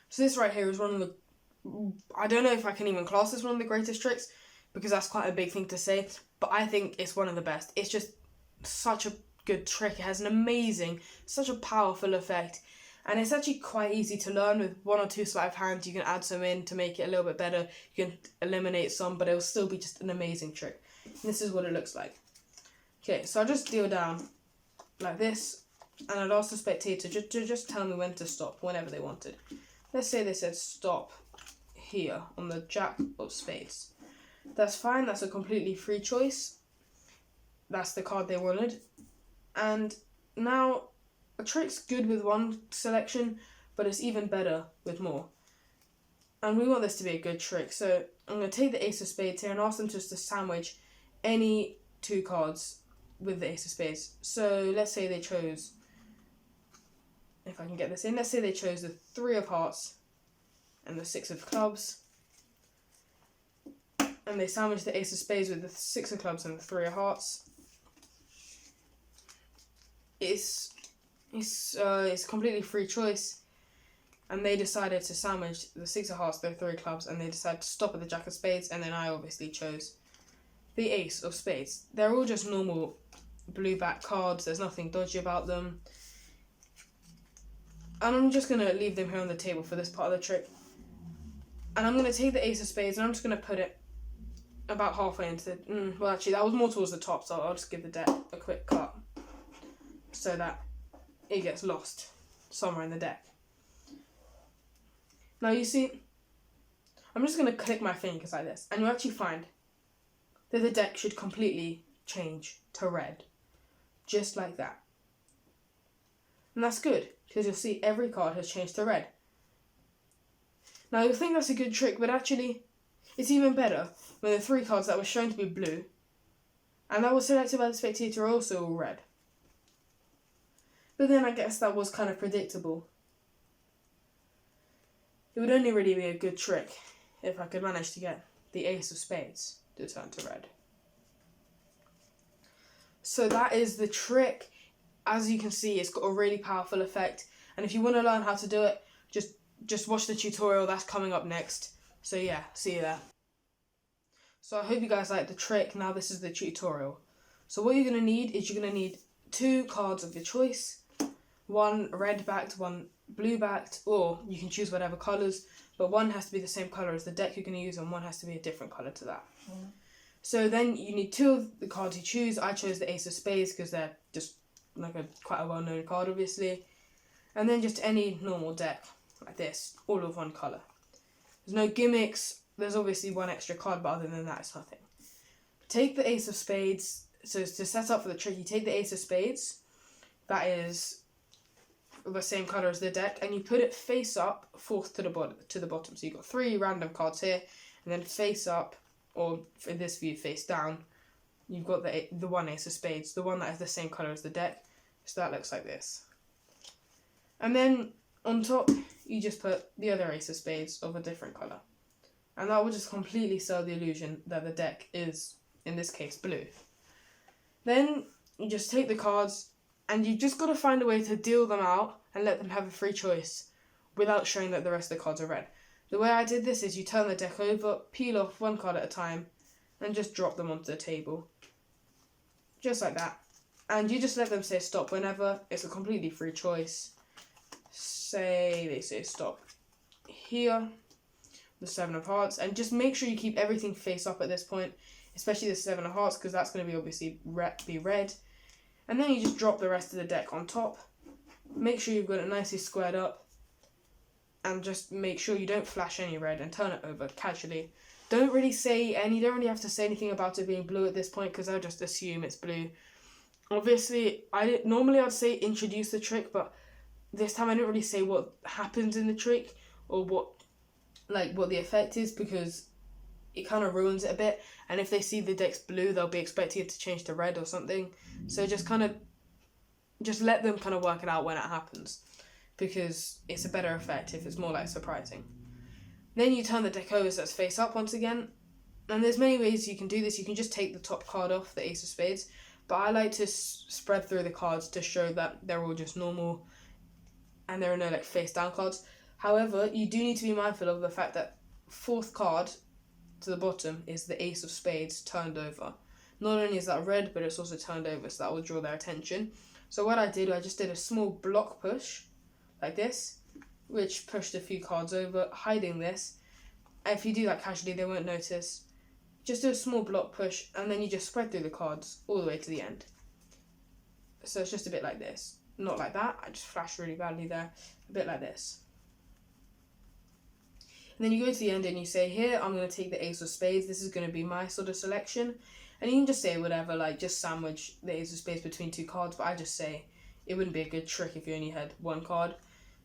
So this right here is one of the, I don't know if I can even class this one of the greatest tricks, because that's quite a big thing to say, but I think it's one of the best. It's just such a good trick. It has an amazing, such a powerful effect, and it's actually quite easy to learn. With one or two sleight of hand, you can add some in to make it a little bit better. You can eliminate some, but it will still be just an amazing trick. And this is what it looks like. Okay, so I'll just deal down like this, and I'll ask the spectator to just tell me when to stop, whenever they wanted. Let's say they said stop here on the Jack of Spades. That's fine, that's a completely free choice. That's the card they wanted. And now, a trick's good with one selection, but it's even better with more. And we want this to be a good trick, so I'm going to take the Ace of Spades here and ask them just to sandwich any two cards with the Ace of Spades. So let's say they chose, if I can get this in, let's say they chose the Three of Hearts and the Six of Clubs, and they sandwich the Ace of Spades with the Six of Clubs and the Three of Hearts. It's a completely free choice, and they decided to sandwich the Six of Hearts, the Three of Clubs, and they decided to stop at the Jack of Spades, and then I obviously chose the Ace of Spades. They're all just normal blue back cards, there's nothing dodgy about them. And I'm just going to leave them here on the table for this part of the trick. And I'm going to take the Ace of Spades and I'm just going to put it about halfway into the... well, actually, that was more towards the top, so I'll just give the deck a quick cut so that it gets lost somewhere in the deck. Now, you see, I'm just going to click my fingers like this, and you'll actually find that the deck should completely change to red. Just like that. And that's good, because you'll see every card has changed to red. Now, you'll think that's a good trick, but actually, it's even better when the three cards that were shown to be blue, and that was selected by the spectator, are also all red. But then I guess that was kind of predictable. It would only really be a good trick if I could manage to get the Ace of Spades to turn to red. So that is the trick. As you can see, it's got a really powerful effect, and if you want to learn how to do it, just watch the tutorial that's coming up next. So yeah, see you there. So I hope you guys like the trick. Now this is the tutorial. So what you're going to need is you're going to need two cards of your choice, one red backed, one blue backed, or you can choose whatever colours, but one has to be the same colour as the deck you're going to use and one has to be a different colour to that. So then you need two of the cards you choose. I chose the Ace of Spades because they're just like quite a well-known card, obviously. And then just any normal deck like this, all of one colour. There's no gimmicks. There's obviously one extra card, but other than that, it's nothing. Take the Ace of Spades. So to set up for the trick, you take the Ace of Spades. That is the same colour as the deck, and you put it face up, fourth to the bottom. So you've got three random cards here, and then face up, or in this view, face down, you've got the one Ace of Spades, the one that is the same colour as the deck. So that looks like this. And then on top, you just put the other Ace of Spades of a different colour. And that will just completely sell the illusion that the deck is, in this case, blue. Then you just take the cards, and you just got to find a way to deal them out and let them have a free choice without showing that the rest of the cards are red. The way I did this is you turn the deck over, peel off one card at a time, and just drop them onto the table. Just like that. And you just let them say stop whenever. It's a completely free choice. Say they say stop here, the Seven of Hearts, and just make sure you keep everything face up at this point, especially the Seven of Hearts, because that's going to be obviously be red. And then you just drop the rest of the deck on top. Make sure you've got it nicely squared up, and just make sure you don't flash any red, and turn it over casually. Don't really have to say anything about it being blue at this point, because I'll just assume it's blue. Obviously, normally I'd say introduce the trick, but this time I didn't really say what happens in the trick or what the effect is, because it kind of ruins it a bit. And if they see the deck's blue, they'll be expecting it to change to red or something. So just let them kind of work it out when it happens, because it's a better effect if it's more like surprising. Then you turn the deck over so it's face up once again. And there's many ways you can do this. You can just take the top card off, the ace of spades. But I like to spread through the cards to show that they're all just normal and there are no like face down cards. However, you do need to be mindful of the fact that fourth card to the bottom is the ace of spades turned over. Not only is that red, but it's also turned over, so that will draw their attention. So what I just did a small block push, like this, which pushed a few cards over, hiding this. If you do that casually, they won't notice. Just do a small block push, and then you just spread through the cards all the way to the end. So it's just a bit like this. Not like that, I just flashed really badly there. A bit like this. And then you go to the end and you say, here, I'm going to take the ace of spades. This is going to be my sort of selection. And you can just say whatever, like just sandwich the ace of spades between two cards. But I just say it wouldn't be a good trick if you only had one card.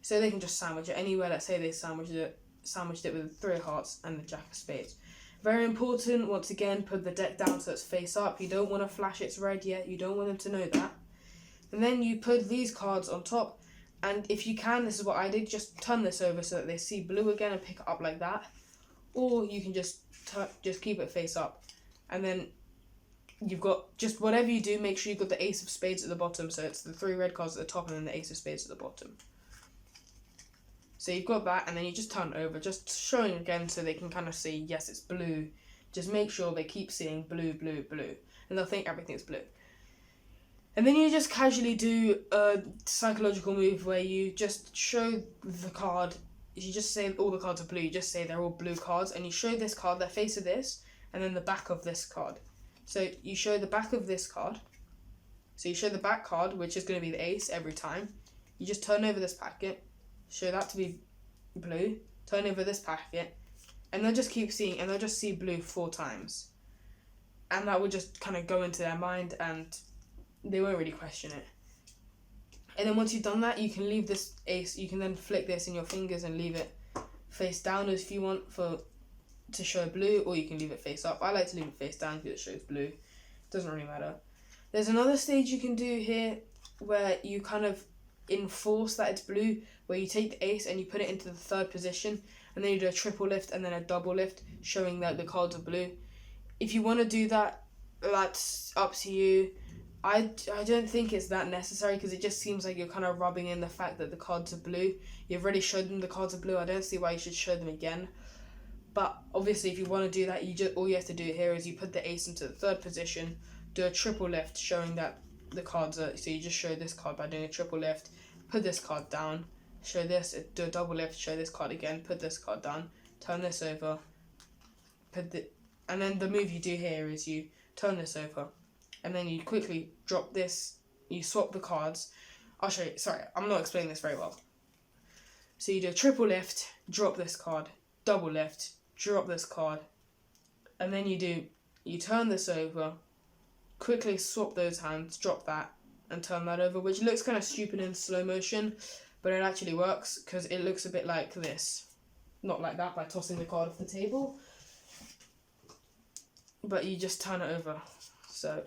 So they can just sandwich it anywhere. Let's say they sandwiched it with the three of hearts and the jack of spades. Very important, once again, put the deck down so it's face up. You don't want to flash its red yet. You don't want them to know that. And then you put these cards on top. And if you can, this is what I did, just turn this over so that they see blue again and pick it up like that. Or you can just keep it face up. And then you've got, just whatever you do, make sure you've got the ace of spades at the bottom. So it's the three red cards at the top and then the ace of spades at the bottom. So you've got that, and then you just turn it over, just showing again so they can kind of see, yes, it's blue. Just make sure they keep seeing blue, blue, blue. And they'll think everything's blue. And then you just casually do a psychological move where you just show the card. You just say all the cards are blue. You just say they're all blue cards. And you show this card, the face of this, and then the back of this card. So you show the back of this card. So you show the back card, which is going to be the ace every time. You just turn over this packet. Show that to be blue. Turn over this packet. And they'll just keep seeing, and they'll just see blue 4 times. And that will just kind of go into their mind, and they won't really question it. And then once you've done that, you can leave this ace, you can then flick this in your fingers and leave it face down if you want to show blue, or you can leave it face up. I like to leave it face down because it shows blue. Doesn't really matter. There's another stage you can do here where you kind of enforce that it's blue, where you take the ace and you put it into the third position, and then you do a triple lift and then a double lift, showing that the cards are blue. If you want to do that, that's up to you. I don't think it's that necessary because it just seems like you're kind of rubbing in the fact that the cards are blue. You've already showed them the cards are blue. I don't see why you should show them again. But obviously, if you want to do that, all you have to do here is you put the ace into the third position, do a triple lift, showing that the cards are. So you just show this card by doing a triple lift, put this card down, show this, do a double lift, show this card again, put this card down, turn this over, and then the move you do here is you turn this over. And then you quickly drop this, you swap the cards. I'll show you, sorry, I'm not explaining this very well. So you do a triple lift, drop this card, double lift, drop this card. And then you turn this over, quickly swap those hands, drop that, and turn that over, which looks kind of stupid in slow motion, but it actually works because it looks a bit like this. Not like that by tossing the card off the table, but you just turn it over. So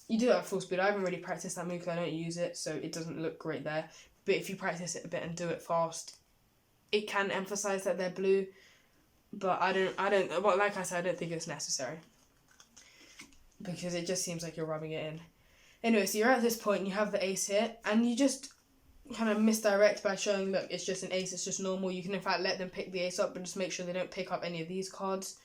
you do it at full speed. I haven't really practiced that move because I don't use it, so it doesn't look great there. But if you practice it a bit and do it fast, it can emphasize that they're blue. But I don't. Well, like I said, I don't think it's necessary because it just seems like you're rubbing it in. Anyway, so you're at this point, and you have the ace here, and you just kind of misdirect by showing, look, it's just an ace, it's just normal. You can in fact let them pick the ace up, but just make sure they don't pick up any of these cards.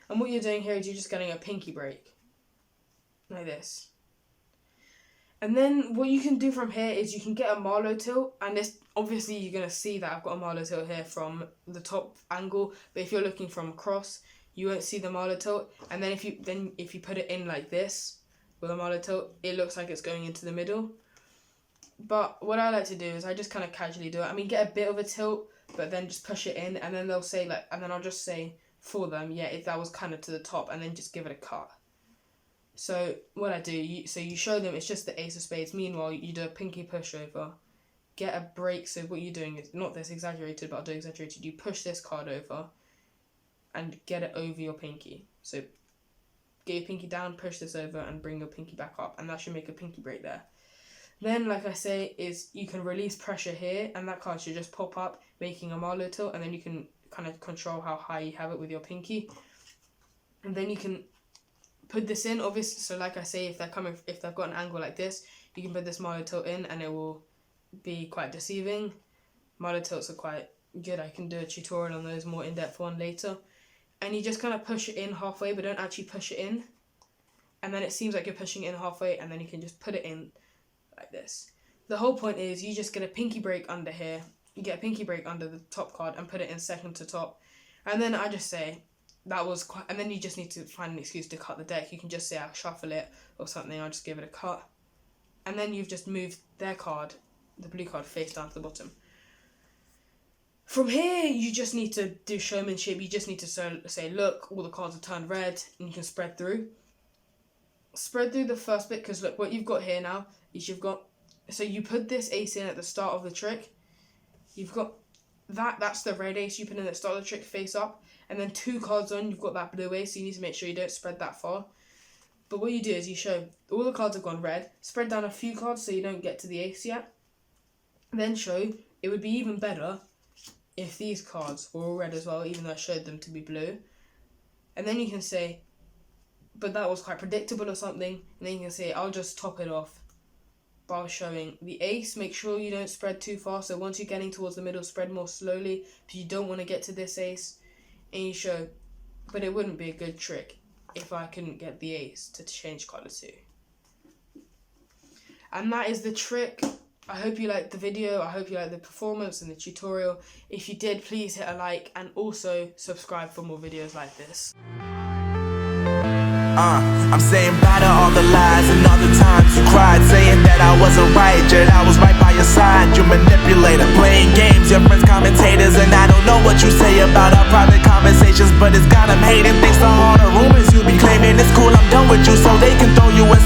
And what you're doing here is you're just getting a pinky break, like this. And then what you can do from here is you can get a Marlowe tilt, and this obviously you're going to see that I've got a Marlowe tilt here from the top angle, but if you're looking from across, you won't see the Marlowe tilt. And then if you put it in like this with a Marlowe tilt, it looks like it's going into the middle. But what I like to do is I just kind of casually do it. I mean, get a bit of a tilt, but then just push it in, and then they'll say and then I'll just say for them, yeah, if that was kind of to the top, and then just give it a cut. So what I do, you show them it's just the ace of spades. Meanwhile, you do a pinky pushover, get a break. So what you're doing is not this exaggerated, but I'll do exaggerated. You push this card over and get it over your pinky. So get your pinky down, push this over, and bring your pinky back up, and that should make a pinky break there. Then, like I say, is you can release pressure here, and that card should just pop up, making a Marlowe tilt, and then you can kind of control how high you have it with your pinky. And then you can put this in, obviously. So like I say, if they've got an angle like this, you can put this Marlowe tilt in, and it will be quite deceiving. Marlowe tilts are quite good. I can do a tutorial on those, more in-depth one later. And you just kind of push it in halfway, but don't actually push it in. And then it seems like you're pushing it in halfway, and then you can just put it in like this. The whole point is you just get a pinky break under here. You get a pinky break under the top card and put it in second to top. And then I just say, that was quite, and then you just need to find an excuse to cut the deck. You can just say I'll shuffle it or something, I'll just give it a cut. And then you've just moved their card, the blue card, face down to the bottom. From here, you just need to do showmanship. You just need to say, look, all the cards are turned red, and you can spread through. Spread through the first bit, because look, what you've got here now is so you put this ace in at the start of the trick. You've got that's the red ace you put in at the start of the trick face up, and then 2 cards on, you've got that blue ace, so you need to make sure you don't spread that far. But what you do is you show all the cards have gone red, spread down a few cards so you don't get to the ace yet, then show it would be even better if these cards were all red as well, even though I showed them to be blue. And then you can say, but that was quite predictable or something, and then you can say, I'll just top it off by showing the ace. Make sure you don't spread too far, so once you're getting towards the middle, spread more slowly, because you don't want to get to this ace. And you show, but it wouldn't be a good trick if I couldn't get the ace to change colour too. And that is the trick. I hope you liked the video. I hope you liked the performance and the tutorial. If you did, please hit a like and also subscribe for more videos like this. I'm saying bye to all the lies and all the times you cried, saying that I wasn't right, yet I was right by your side. You manipulator, playing games, your friends commentators, and I don't know what you say about our private conversations, but it's got them hating thanks to all the rumors you be claiming. It's cool, I'm done with you, so they can throw you a